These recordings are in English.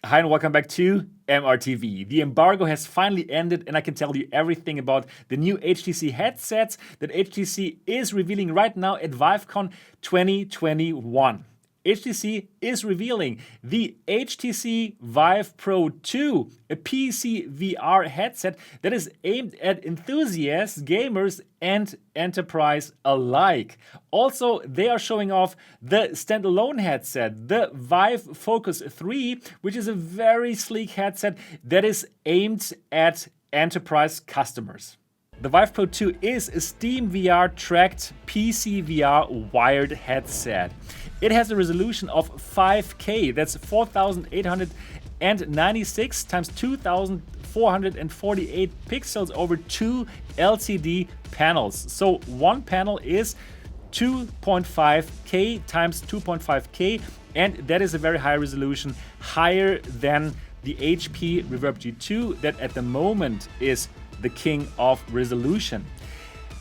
Hi and welcome back to MRTV. The embargo has finally ended and I can tell you everything about the new HTC headsets that HTC is revealing right now at Vivecon 2021. HTC is revealing the HTC Vive Pro 2, a PC VR headset that is aimed at enthusiasts, gamers, and enterprise alike. Also, they are showing off the standalone headset, the Vive Focus 3, which is a very sleek headset that is aimed at enterprise customers. The Vive Pro 2 is a Steam VR tracked PC VR wired headset. It has a resolution of 5K, that's 4896 times 2448 pixels over two LCD panels. So one panel is 2.5K times 2.5K, and that is a very high resolution, higher than the HP Reverb G2 that at the moment is the king of resolution.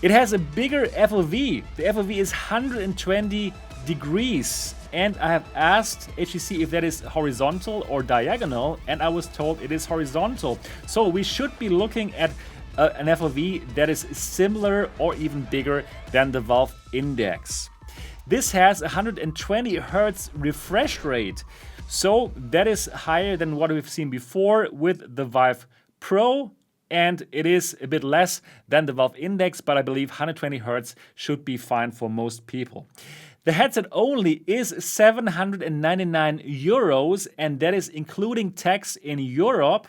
It has a bigger FOV. The FOV is 120 degrees, and I have asked HTC if that is horizontal or diagonal, and I was told it is horizontal. So we should be looking at an FOV that is similar or even bigger than the Valve Index. This has 120 Hz refresh rate, so that is higher than what we've seen before with the Vive Pro, and it is a bit less than the Valve Index, but I believe 120 Hz should be fine for most people. The headset only is 799 euros, and that is including tax in Europe.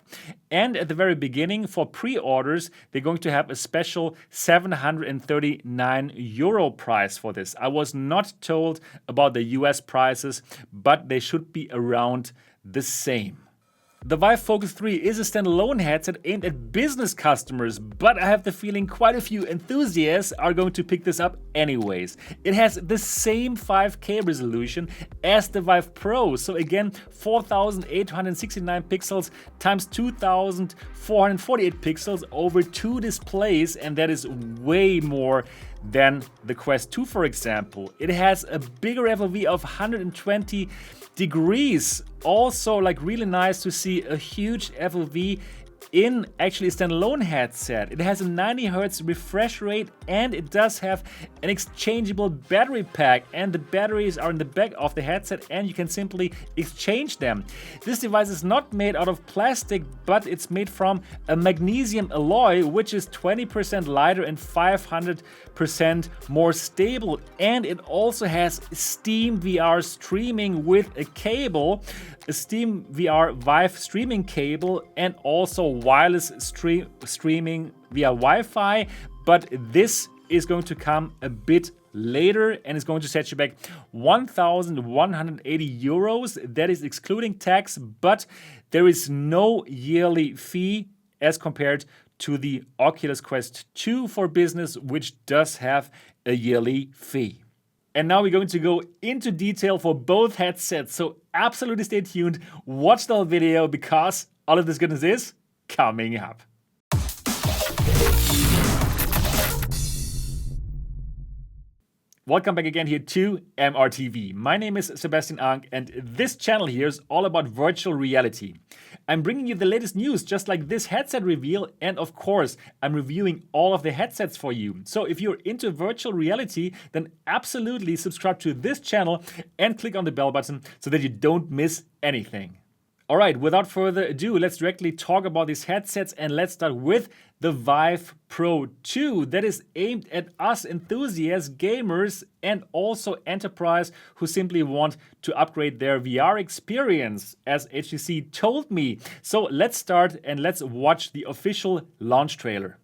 And at the very beginning, for pre-orders, they're going to have a special 739 euro price for this. I was not told about the US prices, but they should be around the same. The Vive Focus 3 is a standalone headset aimed at business customers, but I have the feeling quite a few enthusiasts are going to pick this up anyways. It has the same 5K resolution as the Vive Pro, so again 4869 pixels times 2448 pixels over two displays, and that is way more than the Quest 2, for example. It has a bigger FOV of 120 degrees. Also, like, really nice to see a huge FOV in actually a standalone headset. It has a 90 Hz refresh rate, and it does have an exchangeable battery pack, and the batteries are in the back of the headset and you can simply exchange them. This device is not made out of plastic, but it's made from a magnesium alloy, which is 20% lighter and 500% more stable, and it also has Steam VR streaming with a cable, a Steam VR Vive streaming cable, and also wireless streaming via Wi-Fi, but this is going to come a bit later and is going to set you back 1,180 euros. That is excluding tax, but there is no yearly fee as compared to the Oculus Quest 2 for business, which does have a yearly fee. And now we're going to go into detail for both headsets, so absolutely stay tuned, watch the whole video, because all of this goodness is coming up. Welcome back again here to MRTV. My name is Sebastian Ank, and this channel here is all about virtual reality. I'm bringing you the latest news, just like this headset reveal, and of course, I'm reviewing all of the headsets for you. So if you're into virtual reality, then absolutely subscribe to this channel and click on the bell button so that you don't miss anything. All right, without further ado, let's directly talk about these headsets, and let's start with the Vive Pro 2 that is aimed at us enthusiasts, gamers, and also enterprise who simply want to upgrade their VR experience, as HTC told me. So let's start and let's watch the official launch trailer.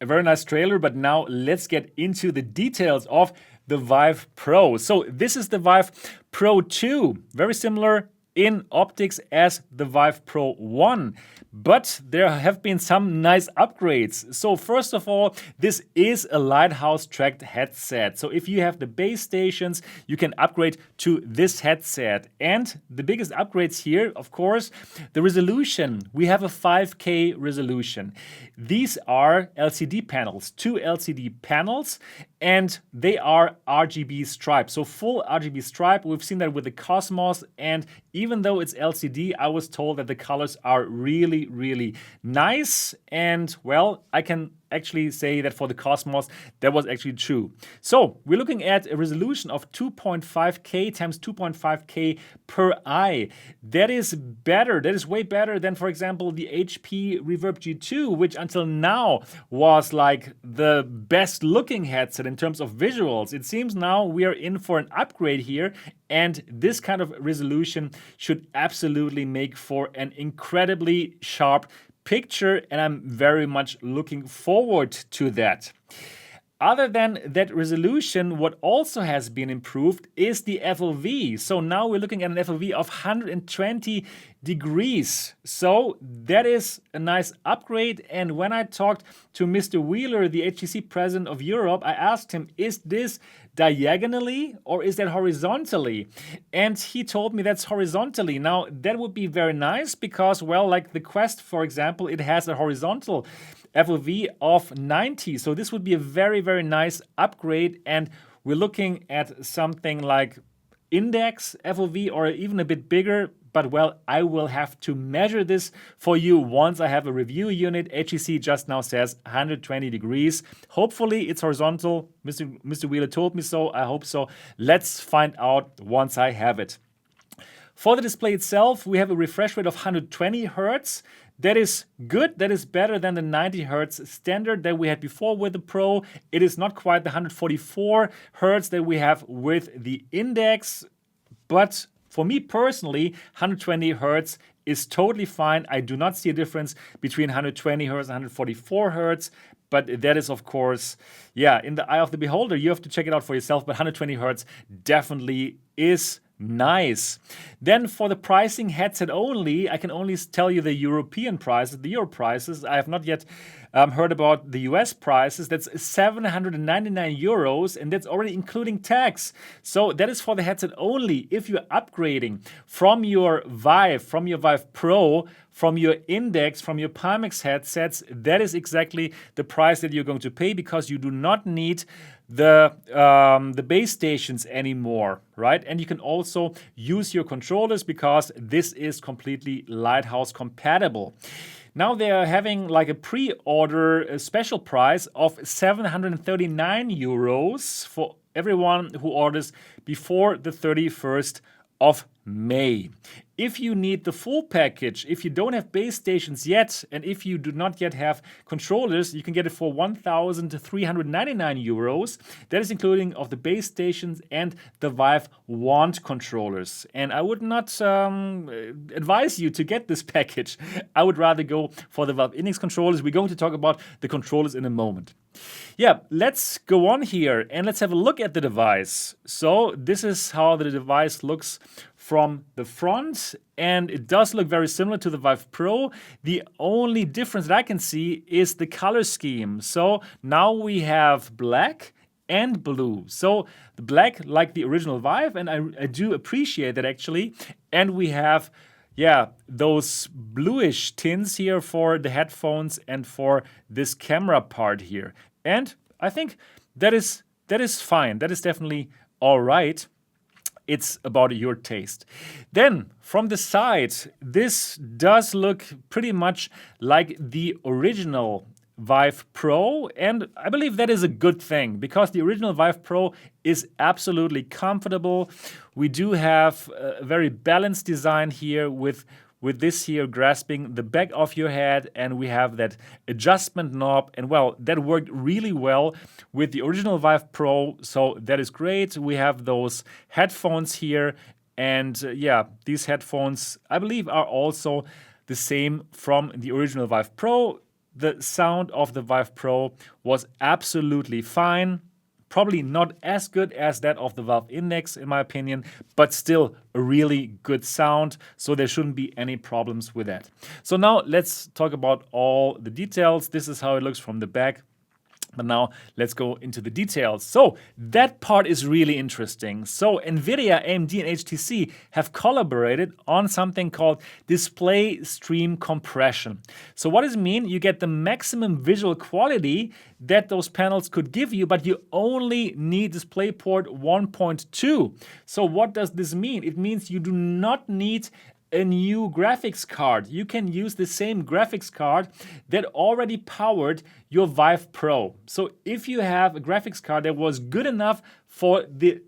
a very nice trailer, but now let's get into the details of the Vive Pro. So this is the Vive Pro 2, very similar in optics as the Vive Pro 1, but there have been some nice upgrades. So first of all, this is a lighthouse tracked headset. So if you have the base stations, you can upgrade to this headset. And the biggest upgrades here, of course, the resolution. We have a 5K resolution. These are LCD panels, 2 LCD panels, and they are RGB striped. So full RGB stripe. We've seen that with the Cosmos, and even though it's LCD, I was told that the colors are really, really nice. And well, I can actually say that for the Cosmos, that was actually true. So we're looking at a resolution of 2.5K times 2.5K per eye. That is better. That is way better than, for example, the HP Reverb G2, which until now was like the best looking headset in terms of visuals. It seems now we are in for an upgrade here, and this kind of resolution should absolutely make for an incredibly sharp picture, and I'm very much looking forward to that. Other than that resolution, what also has been improved is the FOV. So now we're looking at an FOV of 120 degrees. So that is a nice upgrade. And when I talked to Mr. Wheeler, the HTC president of Europe, I asked him, is this diagonally or is that horizontally? And he told me that's horizontally. Now that would be very nice because, well, like the Quest, for example, it has a horizontal FOV of 90. So this would be a very, very nice upgrade. And we're looking at something like Index FOV or even a bit bigger. But well, I will have to measure this for you once I have a review unit. HTC just now says 120 degrees. Hopefully it's horizontal. Mr. Wheeler told me so. I hope so. Let's find out once I have it. For the display itself, we have a refresh rate of 120 Hertz. That is good. That is better than the 90 Hertz standard that we had before with the Pro. It is not quite the 144 Hertz that we have with the Index, but for me personally, 120 Hertz is totally fine. I do not see a difference between 120 Hertz and 144 Hertz. But that is, of course, yeah, in the eye of the beholder. You have to check it out for yourself. But 120 Hertz definitely is nice. Then for the pricing headset only, I can only tell you the European prices, the Euro prices. I have not yet heard about the US prices. That's 799 euros, and that's already including tax. So that is for the headset only. If you're upgrading from your Vive Pro, from your Index, from your Pimax headsets, that is exactly the price that you're going to pay because you do not need the base stations anymore, right? And you can also use your controllers because this is completely Lighthouse compatible. Now they are having like a pre-order special price of 739 euros for everyone who orders before the 31st of May. If you need the full package, if you don't have base stations yet, and if you do not yet have controllers, you can get it for 1,399 euros. That is including of the base stations and the Vive Wand controllers. And I would not advise you to get this package. I would rather go for the Valve Index controllers. We're going to talk about the controllers in a moment. Yeah, let's go on here and let's have a look at the device. So this is how the device looks from the front, and it does look very similar to the Vive Pro. The only difference that I can see is the color scheme. So now we have black and blue. So the black like the original Vive, and I do appreciate that actually. And we have, yeah, those bluish tints here for the headphones and for this camera part here. And I think that is fine. That is definitely all right. It's about your taste. Then from the side, this does look pretty much like the original Vive Pro, and I believe that is a good thing because the original Vive Pro is absolutely comfortable. We do have a very balanced design here with this here grasping the back of your head, and we have that adjustment knob, and well, that worked really well with the original Vive Pro, so that is great. We have those headphones here, and yeah, these headphones I believe are also the same from the original Vive Pro. the sound of the Vive Pro was absolutely fine. Probably not as good as that of the Valve Index, in my opinion, but still a really good sound, so there shouldn't be any problems with that. So now let's talk about all the details. This is how it looks from the back. But now let's go into the details. So that part is really interesting. So NVIDIA, AMD, and HTC have collaborated on something called display stream compression. So what does it mean? You get the maximum visual quality that those panels could give you, but you only need DisplayPort 1.2. So what does this mean? It means you do not need a new graphics card. You can use the same graphics card that already powered your Vive Pro. So if you have a graphics card that was good enough for the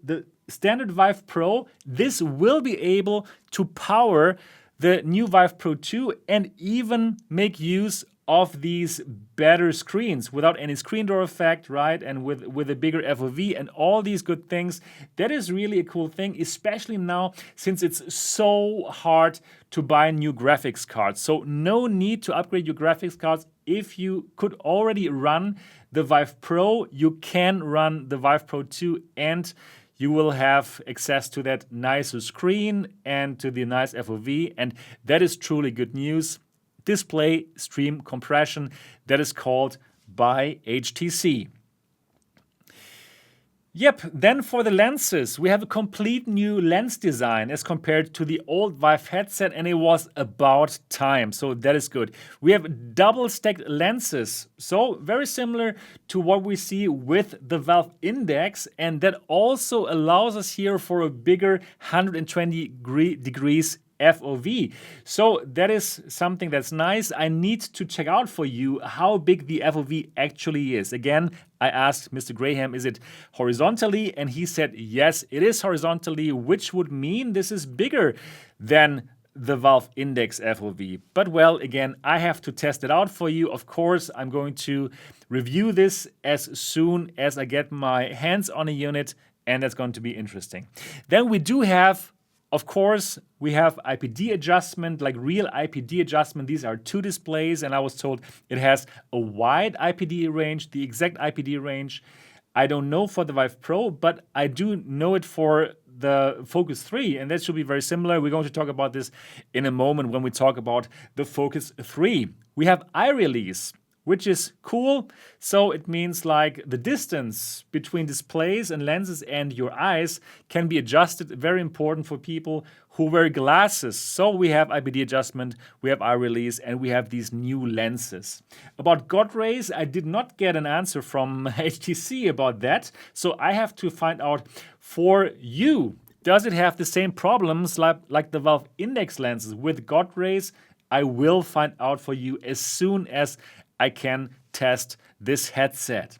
standard Vive Pro, this will be able to power the new Vive Pro 2 and even make use of these better screens without any screen door effect, right? And with a bigger FOV and all these good things. That is really a cool thing, especially now since it's so hard to buy new graphics cards. So no need to upgrade your graphics cards. If you could already run the Vive Pro, you can run the Vive Pro 2 and you will have access to that nicer screen and to the nice FOV. And that is truly good news. Display stream compression that is called by HTC. Yep, then for the lenses, we have a complete new lens design as compared to the old Vive headset, and it was about time, so that is good. We have double stacked lenses, so very similar to what we see with the Valve Index, and that also allows us here for a bigger 120 degrees FOV. So that is something that's nice. I need to check out for you how big the FOV actually is. Again, I asked Mr. Graham, is it horizontally? And he said, yes, it is horizontally, which would mean this is bigger than the Valve Index FOV. But well, again, I have to test it out for you. Of course, I'm going to review this as soon as I get my hands on a unit, and that's going to be interesting. Then we do have, of course, we have IPD adjustment, like real IPD adjustment. These are two displays, and I was told it has a wide IPD range, the exact IPD range. I don't know for the Vive Pro, but I do know it for the Focus 3, and that should be very similar. We're going to talk about this in a moment when we talk about the Focus 3. We have eye release, which is cool. So it means like the distance between displays and lenses and your eyes can be adjusted. Very important for people who wear glasses. So we have IPD adjustment, we have eye release, and we have these new lenses. About God rays, I did not get an answer from HTC about that. So I have to find out for you. Does it have the same problems like the Valve Index lenses with God rays? I will find out for you as soon as I can test this headset.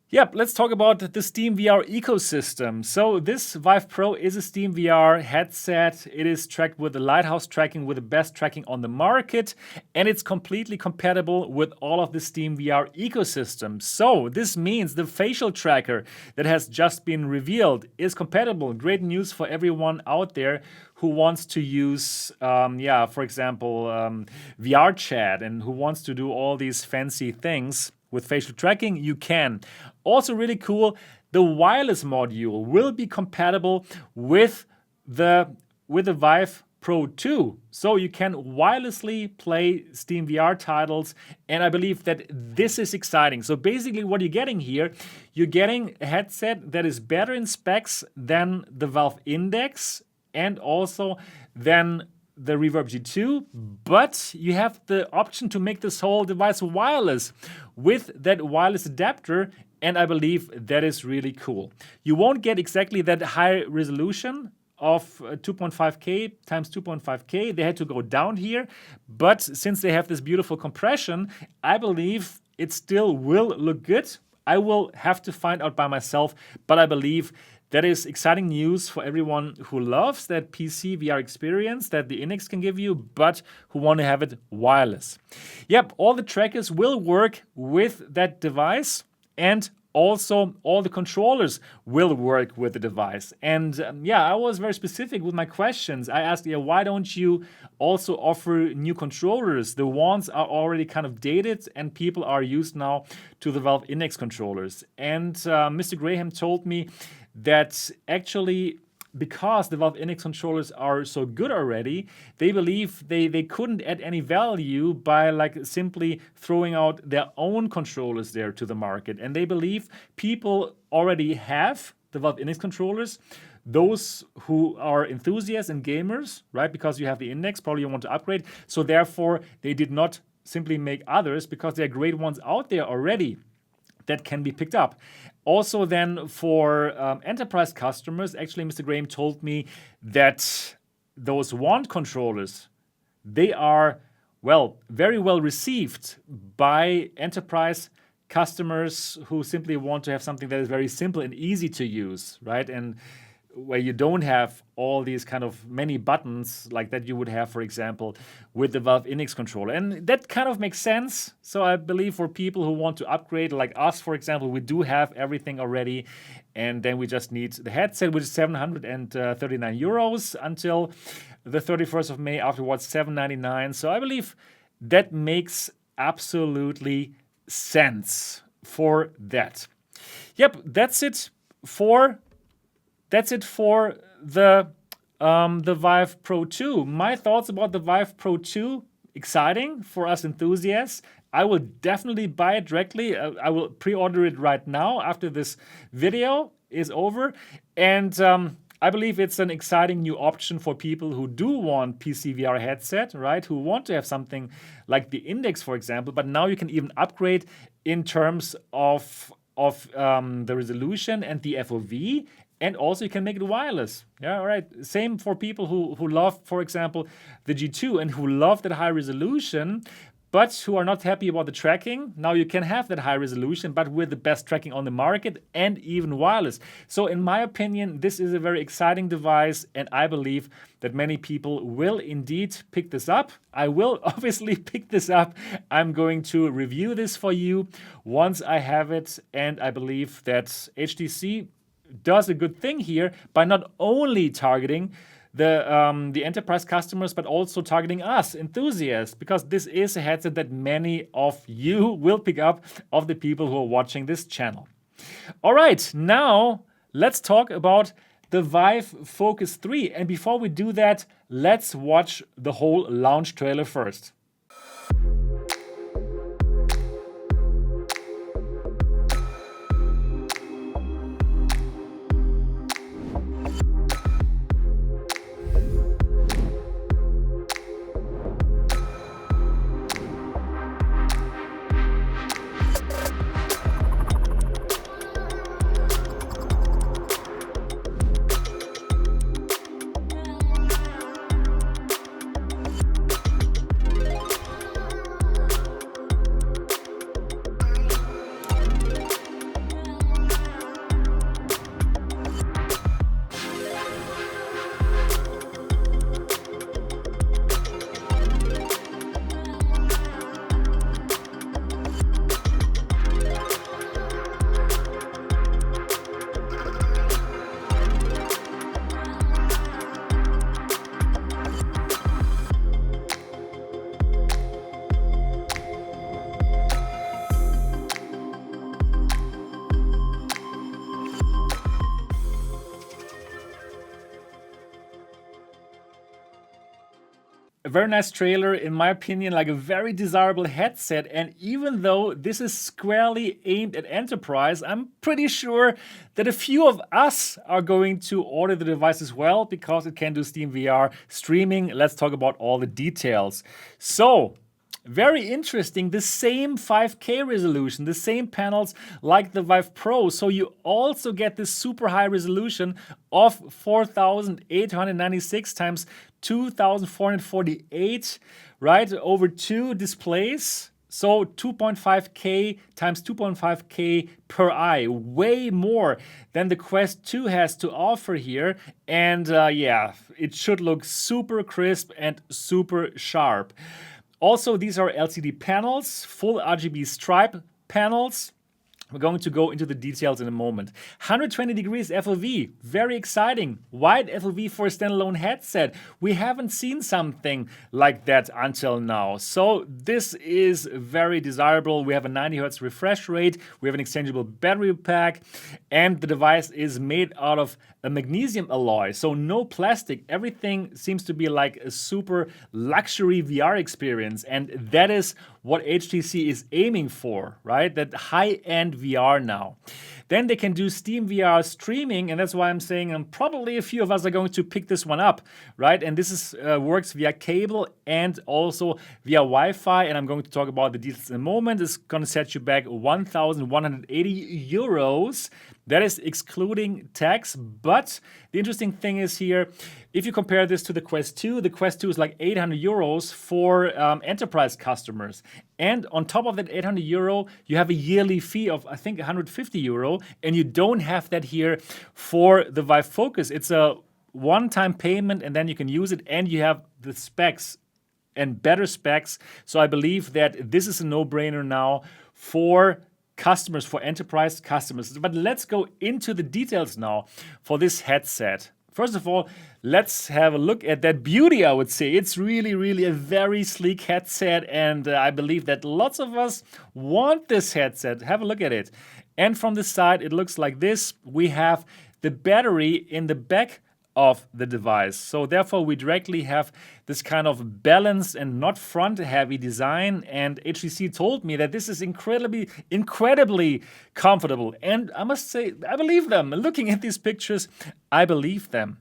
Yep, let's talk about the Steam VR ecosystem. So this Vive Pro is a Steam VR headset. It is tracked with the Lighthouse tracking, with the best tracking on the market, and it's completely compatible with all of the Steam VR ecosystem. So this means the facial tracker that has just been revealed is compatible. Great news for everyone out there who wants to use, for example, VR chat and who wants to do all these fancy things. With facial tracking, you can. Also really cool, the wireless module will be compatible with the Vive Pro 2. So you can wirelessly play Steam VR titles, and I believe that this is exciting. So basically what you're getting here, you're getting a headset that is better in specs than the Valve Index and also than the Reverb G2, but you have the option to make this whole device wireless with that wireless adapter, and I believe that is really cool. You won't get exactly that high resolution of 2.5K times 2.5K. They had to go down here, but since they have this beautiful compression, I believe it still will look good. I will have to find out by myself, but I believe that is exciting news for everyone who loves that PC VR experience that the Index can give you, but who want to have it wireless. Yep, all the trackers will work with that device, and also all the controllers will work with the device. And I was very specific with my questions. I asked, why don't you also offer new controllers? The ones are already kind of dated and people are used now to the Valve Index controllers. And Mr. Graham told me that actually, because the Valve Index controllers are so good already, they believe they couldn't add any value by like simply throwing out their own controllers there to the market. And they believe people already have the Valve Index controllers. Those who are enthusiasts and gamers, right? Because you have the Index, probably you want to upgrade. So therefore, they did not simply make others because there are great ones out there already that can be picked up. Also then for enterprise customers, actually Mr. Graham told me that those wand controllers, they are, very well received by enterprise customers who simply want to have something that is very simple and easy to use, right? And where you don't have all these kind of many buttons like that you would have, for example, with the Valve Index controller. And that kind of makes sense. So I believe for people who want to upgrade, like us, for example, we do have everything already. And then we just need the headset, which is 739 euros until the 31st of May, afterwards 799. So I believe that makes absolutely sense for that. Yep, that's it for the Vive Pro 2. My thoughts about the Vive Pro 2, exciting for us enthusiasts. I will definitely buy it directly. I will pre-order it right now after this video is over. And I believe it's an exciting new option for people who do want PC VR headset, right? Who want to have something like the Index, for example. But now you can even upgrade in terms of the resolution and the FOV. And also you can make it wireless. Yeah, all right. Same for people who love, for example, the G2 and who love that high resolution, but who are not happy about the tracking. Now you can have that high resolution, but with the best tracking on the market and even wireless. So in my opinion, this is a very exciting device, and I believe that many people will indeed pick this up. I will obviously pick this up. I'm going to review this for you once I have it, and I believe that HTC does a good thing here by not only targeting the enterprise customers, but also targeting us enthusiasts, because this is a headset that many of you will pick up, of the people who are watching this channel. All right, now let's talk about the Vive Focus 3. And before we do that, let's watch the whole launch trailer first. A very nice trailer, in my opinion, like a very desirable headset. And even though this is squarely aimed at enterprise, I'm pretty sure that a few of us are going to order the device as well, because it can do Steam VR streaming. Let's talk about all the details. So, very interesting, the same 5K resolution, the same panels like the Vive Pro. So you also get this super high resolution of 4896 times 2448, right, over two displays. So 2.5K times 2.5K per eye, way more than the Quest 2 has to offer here. And it should look super crisp and super sharp. Also, these are LCD panels, full RGB stripe panels. We're going to go into the details in a moment. 120 degrees FOV, very exciting. Wide FOV for a standalone headset. We haven't seen something like that until now. So this is very desirable. We have a 90 Hz refresh rate. We have an exchangeable battery pack. And the device is made out of a magnesium alloy. So no plastic. Everything seems to be like a super luxury VR experience. And that is what HTC is aiming for, right? That high-end VR now. Then they can do Steam VR streaming, and that's why I'm saying probably a few of us are going to pick this one up, right? And this is works via cable and also via Wi-Fi, and I'm going to talk about the details in a moment. It's going to set you back 1,180 euros. That is excluding tax, but the interesting thing is here, if you compare this to the Quest 2, the Quest 2 is like 800 euros for enterprise customers. And on top of that 800 euro, you have a yearly fee of, I think, 150 euro, and you don't have that here for the Vive Focus. It's a one-time payment, and then you can use it, and you have the specs and better specs. So I believe that this is a no-brainer now for customers, for enterprise customers. But let's go into the details now for this headset. First of all, let's have a look at that beauty, I would say. It's really, really a very sleek headset, and I believe that lots of us want this headset. Have a look at it. And from the side, it looks like this. We have the battery in the back of the device. So therefore, we directly have this kind of balanced and not front-heavy design. And HTC told me that this is incredibly comfortable. And I must say, I believe them. Looking at these pictures, I believe them.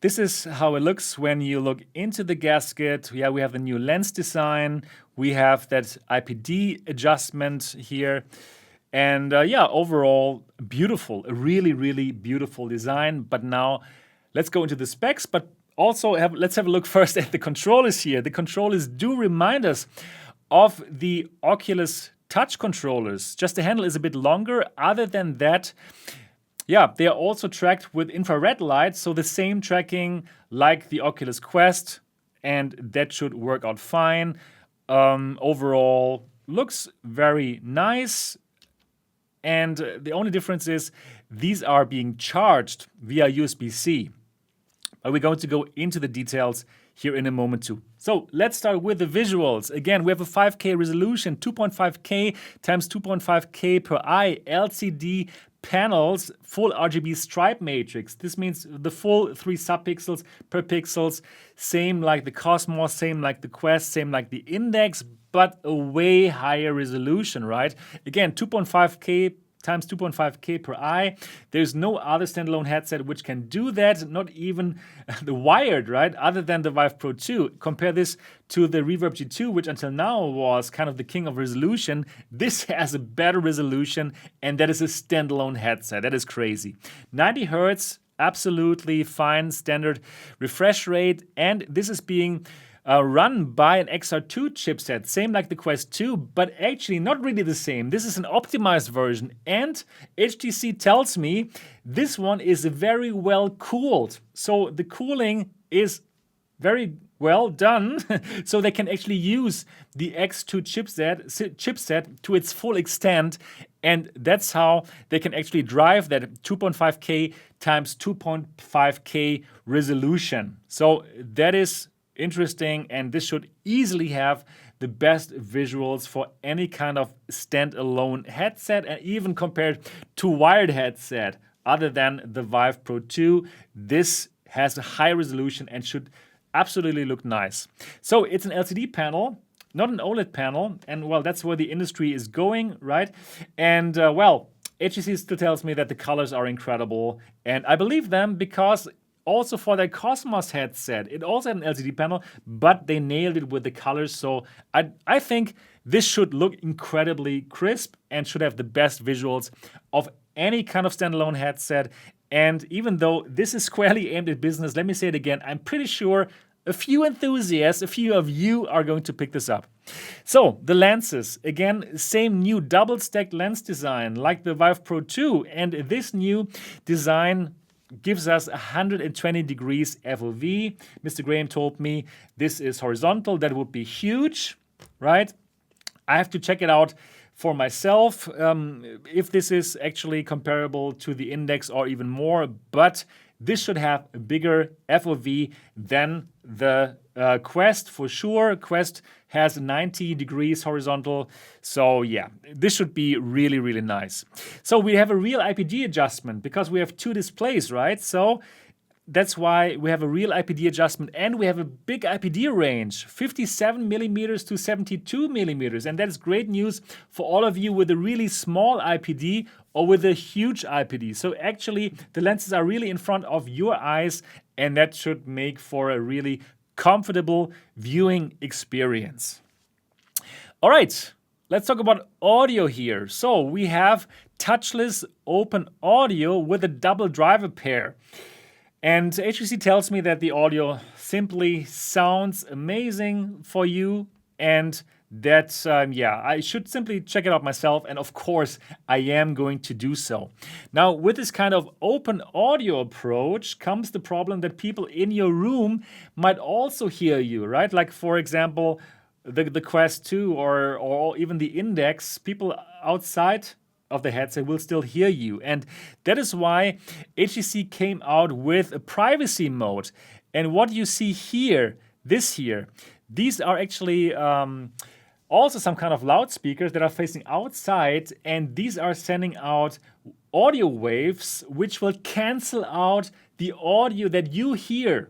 This is how it looks when you look into the gasket. Yeah, we have the new lens design. We have that IPD adjustment here. And yeah, overall, beautiful, a really, really beautiful design. But now let's go into the specs, but also let's have a look first at the controllers here. The controllers do remind us of the Oculus Touch controllers. Just the handle is a bit longer. Other than that, yeah, they are also tracked with infrared light. So the same tracking like the Oculus Quest, and that should work out fine. Overall, looks very nice. And the only difference is these are being charged via USB-C. But we're going to go into the details here in a moment too. So let's start with the visuals. Again, we have a 5K resolution, 2.5K times 2.5K per eye, LCD panels, full RGB stripe matrix. This means the full 3 subpixels per pixels, same like the Cosmos, same like the Quest, same like the Index, but a way higher resolution, right? Again, 2.5K times 2.5K per eye. There's no other standalone headset which can do that, not even the wired, right? Other than the Vive Pro 2. Compare this to the Reverb G2, which until now was kind of the king of resolution. This has a better resolution, and that is a standalone headset. That is crazy. 90 Hz, absolutely fine, standard refresh rate, and this is being run by an XR2 chipset, same like the Quest 2, but actually not really the same. This is an optimized version, and HTC tells me this one is very well cooled. So the cooling is very well done, so they can actually use the X2 chipset to its full extent, and that's how they can actually drive that 2.5K times 2.5K resolution. So that is interesting, and this should easily have the best visuals for any kind of standalone headset, and even compared to wired headset other than the Vive Pro 2, this has a high resolution and should absolutely look nice. So it's an LCD panel, not an OLED panel, and well, that's where the industry is going, right? And well, HTC still tells me that the colors are incredible, and I believe them because also for their Cosmos headset, it also had an LCD panel, but they nailed it with the colors. So I think this should look incredibly crisp and should have the best visuals of any kind of standalone headset. And even though this is squarely aimed at business, let me say it again, I'm pretty sure a few enthusiasts, a few of you are going to pick this up. So the lenses, again, same new double-stacked lens design like the Vive Pro 2. And this new design gives us 120 degrees FOV. Mr. Graham told me this is horizontal. That would be huge, right? I have to check it out for myself if this is actually comparable to the Index or even more, but this should have a bigger FOV than the Quest for sure. Quest has 90 degrees horizontal. So yeah, this should be really, really nice. So we have a real IPD adjustment because we have two displays, right? So that's why we have a real IPD adjustment, and we have a big IPD range, 57 millimeters to 72 millimeters. And that is great news for all of you with a really small IPD or with a huge IPD. So actually the lenses are really in front of your eyes, and that should make for a really comfortable viewing experience. All right, let's talk about audio here. So we have touchless open audio with a double driver pair. And HTC tells me that the audio simply sounds amazing for you, and that, I should simply check it out myself. And of course, I am going to do so. Now, with this kind of open audio approach comes the problem that people in your room might also hear you, right? Like, for example, the Quest 2 or even the Index, people outside of the headset will still hear you. And that is why HTC came out with a privacy mode. And what you see here, these are actually also some kind of loudspeakers that are facing outside, and these are sending out audio waves which will cancel out the audio that you hear,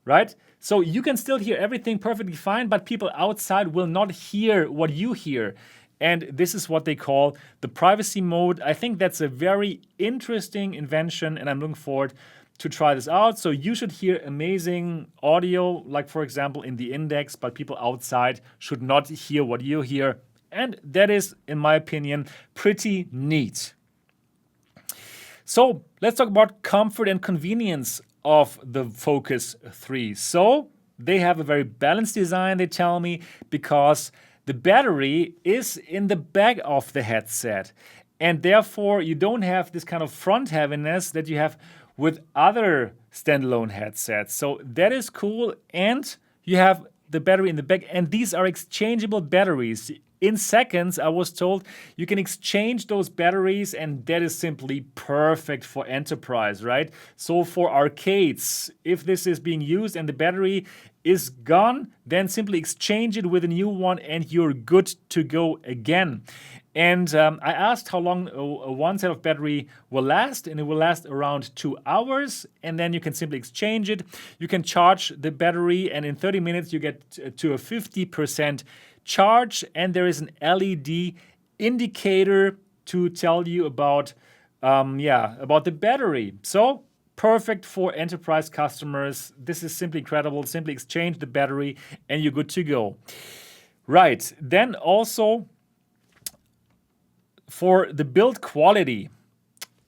right? So you can still hear everything perfectly fine, but people outside will not hear what you hear. And this is what they call the privacy mode. I think that's a very interesting invention, and I'm looking forward to try this out. So you should hear amazing audio, like for example in the Index, but people outside should not hear what you hear. And that is, in my opinion, pretty neat. So let's talk about comfort and convenience of the Focus 3. So they have a very balanced design, they tell me, because the battery is in the back of the headset, and therefore you don't have this kind of front heaviness that you have with other standalone headsets. So that is cool, and you have the battery in the back, and these are exchangeable batteries. In seconds, I was told, you can exchange those batteries, and that is simply perfect for enterprise, right? So for arcades, if this is being used and the battery is gone, then simply exchange it with a new one and you're good to go again. And I asked how long one set of battery will last, and it will last around 2 hours, and then you can simply exchange it. You can charge the battery, and in 30 minutes you get to a 50% charge, and there is an LED indicator to tell you about the battery. So perfect for enterprise customers. This is simply incredible. Simply exchange the battery and you're good to go. Right, then also for the build quality,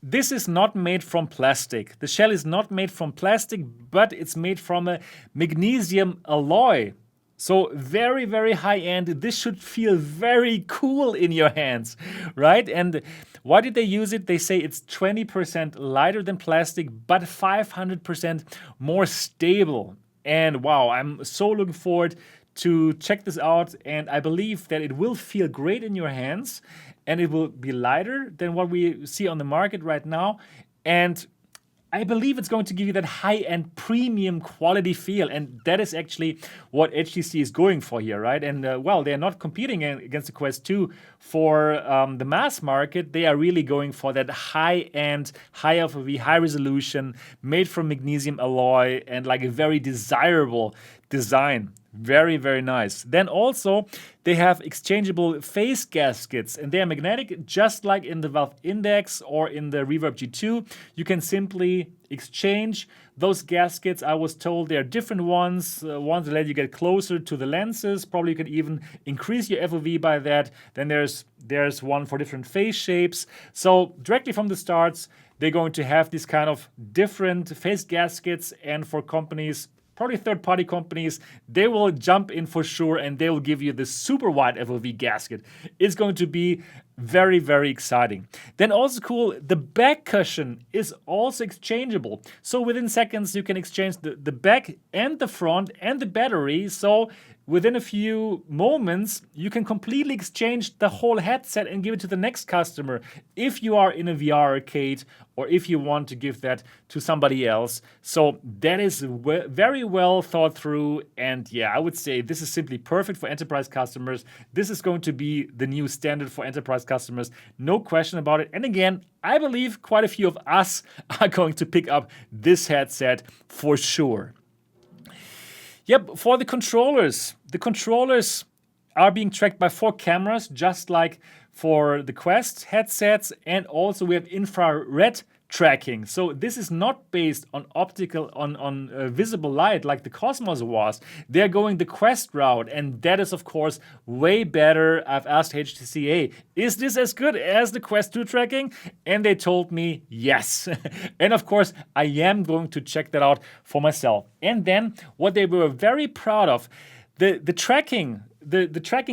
this is not made from plastic. The shell is not made from plastic, but it's made from a magnesium alloy. So very, very high end. This should feel very cool in your hands, right? And why did they use it? They say it's 20% lighter than plastic, but 500% more stable. And wow, I'm so looking forward to check this out. And I believe that it will feel great in your hands, and it will be lighter than what we see on the market right now. And I believe it's going to give you that high-end premium quality feel, and that is actually what HTC is going for here, right? And they're not competing against the Quest 2 for the mass market. They are really going for that high-end, high FOV, high resolution, made from magnesium alloy, and like a very desirable design. Very, very nice. Then also, they have exchangeable face gaskets, and they are magnetic, just like in the Valve Index or in the Reverb G2. You can simply exchange those gaskets. I was told there are different ones. Ones that let you get closer to the lenses. Probably you can even increase your FOV by that. Then there's one for different face shapes. So directly from the starts, they're going to have these kind of different face gaskets, and for companies, probably third-party companies, they will jump in for sure, and they will give you the super wide FOV gasket. It's going to be very, very exciting. Then also cool, the back cushion is also exchangeable. So within seconds, you can exchange the back and the front and the battery. So within a few moments, you can completely exchange the whole headset and give it to the next customer if you are in a VR arcade or if you want to give that to somebody else. So that is very well thought through. And yeah, I would say this is simply perfect for enterprise customers. This is going to be the new standard for enterprise customers. No question about it. And again, I believe quite a few of us are going to pick up this headset for sure. Yep, for the controllers are being tracked by 4 cameras, just like for the Quest headsets, and also we have infrared tracking. So this is not based on optical, on visible light like the Cosmos was. They're going the Quest route, and that is of course way better. I've asked HTC, hey, is this as good as the Quest 2 tracking? And they told me yes. And of course, I am going to check that out for myself. And then what they were very proud of, the tracking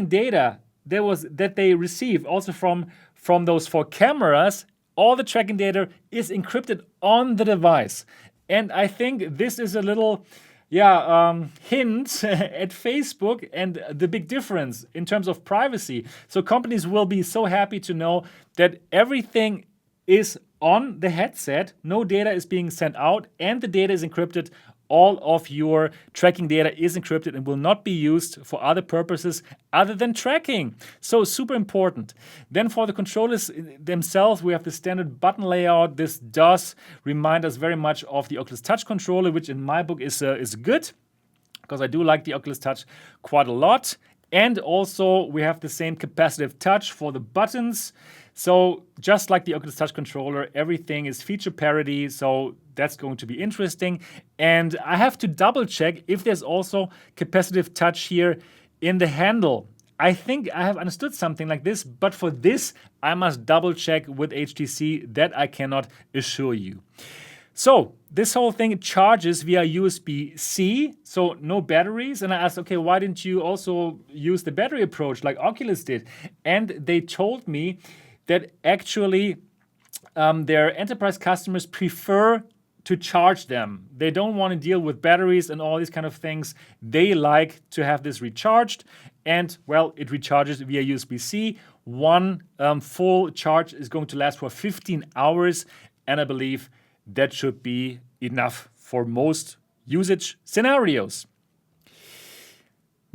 data that they received also from those 4 cameras. All the tracking data is encrypted on the device. And I think this is a little hint at Facebook and the big difference in terms of privacy. So companies will be so happy to know that everything is on the headset, no data is being sent out, and the data is encrypted. All of your tracking data is encrypted and will not be used for other purposes other than tracking. So super important. Then for the controllers themselves, we have the standard button layout. This does remind us very much of the Oculus Touch controller, which in my book is good, because I do like the Oculus Touch quite a lot. And also we have the same capacitive touch for the buttons. So just like the Oculus Touch controller, everything is feature parity. So that's going to be interesting. And I have to double check if there's also capacitive touch here in the handle. I think I have understood something like this, but for this, I must double check with HTC. That I cannot assure you. So this whole thing charges via USB-C, so no batteries. And I asked, okay, why didn't you also use the battery approach like Oculus did? And they told me that actually their enterprise customers prefer to charge them. They don't want to deal with batteries and all these kind of things. They like to have this recharged. And well, it recharges via USB-C. One full charge is going to last for 15 hours. And I believe that should be enough for most usage scenarios.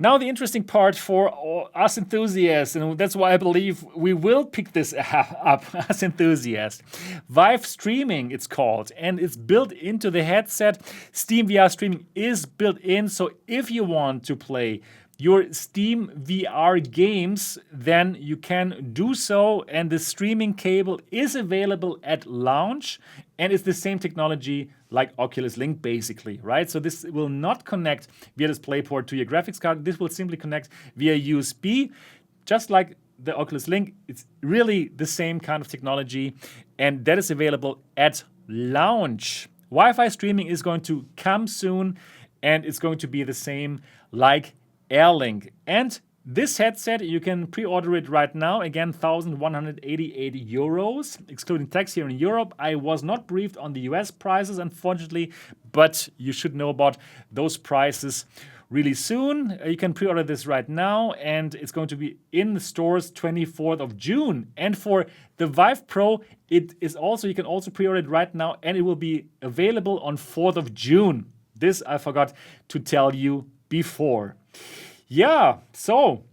Now the interesting part for us enthusiasts, and that's why I believe we will pick this up, us enthusiasts. Vive Streaming, it's called, and it's built into the headset. Steam VR streaming is built in, so if you want to play your Steam VR games, then you can do so, and the streaming cable is available at launch, and it's the same technology like Oculus Link basically, right? So this will not connect via DisplayPort to your graphics card. This will simply connect via USB, just like the Oculus Link. It's really the same kind of technology, and that is available at launch. Wi-Fi streaming is going to come soon, and it's going to be the same like Airlink. And this headset, you can pre-order it right now. Again, 1,188 euros, excluding tax here in Europe. I was not briefed on the US prices, unfortunately, but you should know about those prices really soon. You can pre-order this right now, and it's going to be in the stores 24th of June. And for the Vive Pro, it is also, you can also pre-order it right now, and it will be available on 4th of June. This I forgot to tell you before. Yeah, so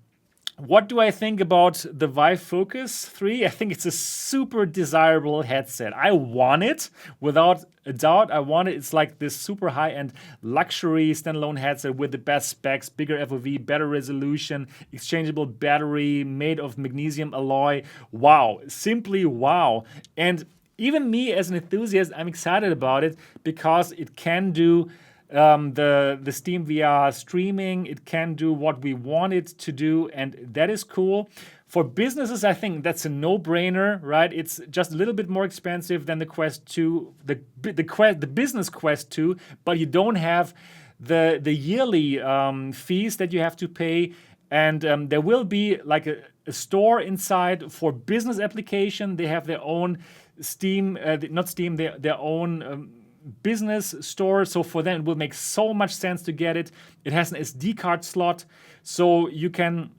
what do I think about the Vive Focus 3? I think it's a super desirable headset. I want it, without a doubt. I want it. It's like this super high-end luxury standalone headset with the best specs, bigger FOV, better resolution, exchangeable battery, made of magnesium alloy. Wow, simply wow. And even me as an enthusiast, I'm excited about it because it can do the Steam VR streaming. It can do what we want it to do, and that is cool. For businesses, I think that's a no-brainer, right? It's just a little bit more expensive than the Quest 2, the business Quest 2, but you don't have the yearly fees that you have to pay, and there will be like a store inside for business application. They have their own Steam, not Steam, their own business store, so for them it will make so much sense to get it. It has an SD card slot, so you can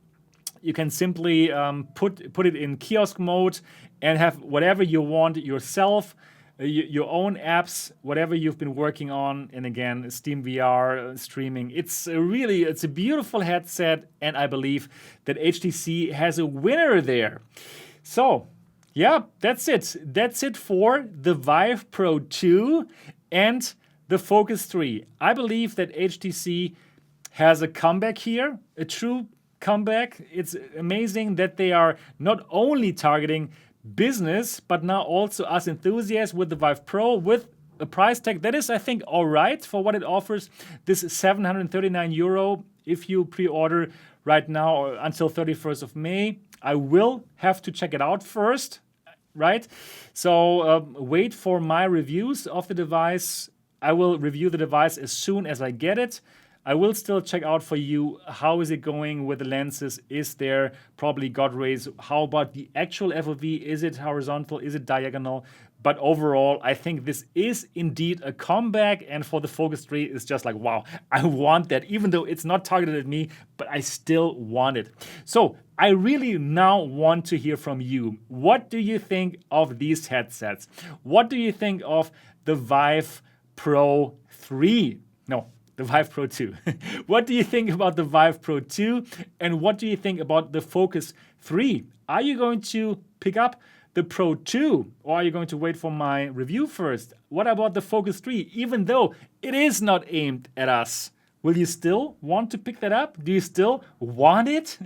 simply put it in kiosk mode and have whatever you want yourself, your own apps, whatever you've been working on. And again, Steam VR, streaming. It's a beautiful headset, and I believe that HTC has a winner there. So yeah, that's it. That's it for the Vive Pro 2 and the Focus 3. I believe that HTC has a comeback here, a true comeback. It's amazing that they are not only targeting business, but now also us enthusiasts with the Vive Pro, with a price tag that is, I think, all right for what it offers. This is €739 if you pre-order right now or until 31st of May. I will have to check it out first, right? So wait for my reviews of the device. I will review the device as soon as I get it. I will still check out for you, how is it going with the lenses? Is there probably God rays? How about the actual FOV? Is it horizontal? Is it diagonal? But overall, I think this is indeed a comeback. And for the Focus 3, it's just like, wow, I want that. Even though it's not targeted at me, but I still want it. So I really now want to hear from you. What do you think of these headsets? What do you think of the Vive Pro 3? No, the Vive Pro 2. What do you think about the Vive Pro 2? And what do you think about the Focus 3? Are you going to pick up the Pro 2, or are you going to wait for my review first? What about the Focus 3? Even though it is not aimed at us, will you still want to pick that up? Do you still want it?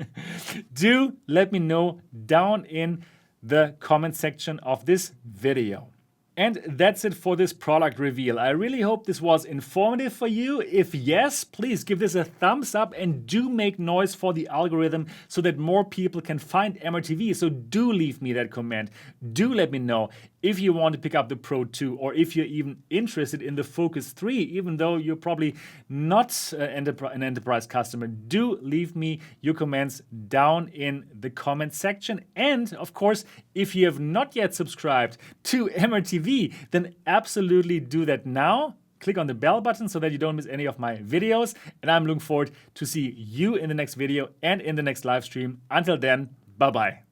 Do let me know down in the comment section of this video. And that's it for this product reveal. I really hope this was informative for you. If yes, please give this a thumbs up and do make noise for the algorithm so that more people can find MRTV. So do leave me that comment. Do let me know if you want to pick up the Pro 2 or if you're even interested in the Focus 3, even though you're probably not an enterprise customer. Do leave me your comments down in the comment section. And of course, if you have not yet subscribed to MRTV, then absolutely do that now. Click on the bell button so that you don't miss any of my videos. And I'm looking forward to see you in the next video and in the next live stream. Until then, bye-bye.